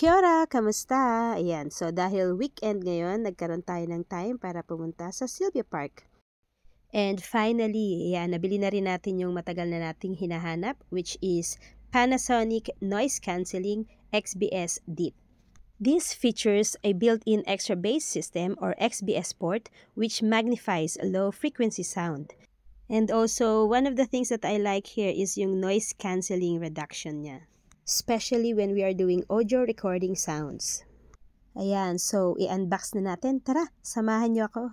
Kia ora, kamusta? Ayan, so dahil weekend ngayon, nagkaroon tayo ng time para pumunta sa Sylvia Park. And finally, ayan, nabili na rin natin yung matagal na nating hinahanap, which is Panasonic Noise Cancelling XBS DEEP. This features a built-in extra bass system or XBS port which magnifies low-frequency sound. And also, one of the things that I like here is yung noise cancelling reduction niya, especially when we are doing audio recording sounds. Ayan, so i-unbox na natin. Tara, samahan niyo ako.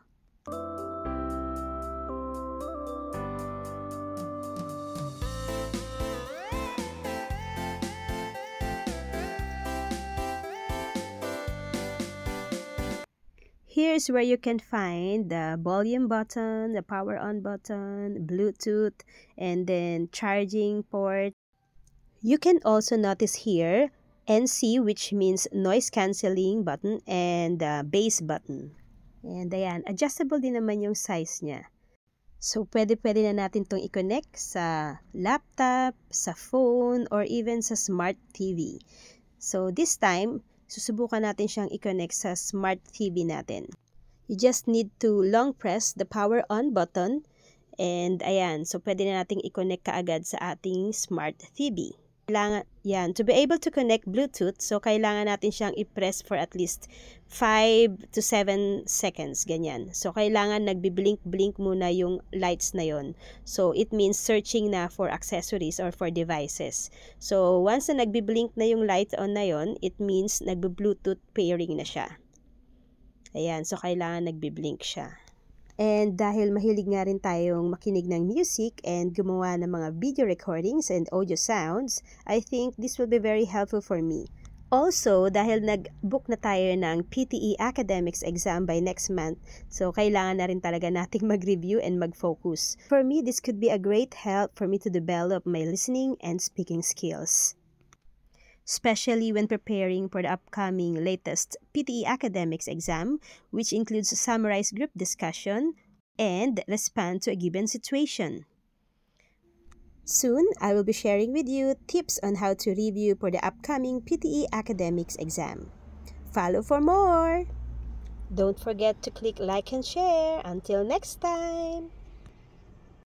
Here's where you can find the volume button, the power on button, Bluetooth, and then charging port. You can also notice here NC, which means noise cancelling button, and the bass button. And ayan, adjustable din naman yung size niya. So pwede na natin itong i-connect sa laptop, sa phone, or even sa smart TV. So this time, susubukan natin siyang i-connect sa smart TV natin. You just need to long press the power on button, and ayan, so pwede na nating i-connect kaagad sa ating smart TV. Kailangan, yan, to be able to connect Bluetooth, so kailangan natin siyang i-press for at least 5 to 7 seconds, ganyan. So kailangan nagbi-blink-blink muna yung lights na yon. So it means searching na for accessories or for devices. So once na nagbi-blink na yung light on na yon, it means nagbi-Bluetooth pairing na siya. Ayan, so kailangan nagbi-blink siya. And dahil mahilig nga rin tayong makinig ng music and gumawa ng mga video recordings and audio sounds, I think this will be very helpful for me. Also, dahil nag-book na tayo ng PTE Academics exam by next month, so kailangan na rin talaga nating mag-review and mag-focus. For me, this could be a great help for me to develop my listening and speaking skills, especially when preparing for the upcoming latest PTE Academics exam, which includes summarize group discussion and respond to a given situation. Soon, I will be sharing with you tips on how to review for the upcoming PTE Academics exam. Follow for more! Don't forget to click like and share. Until next time!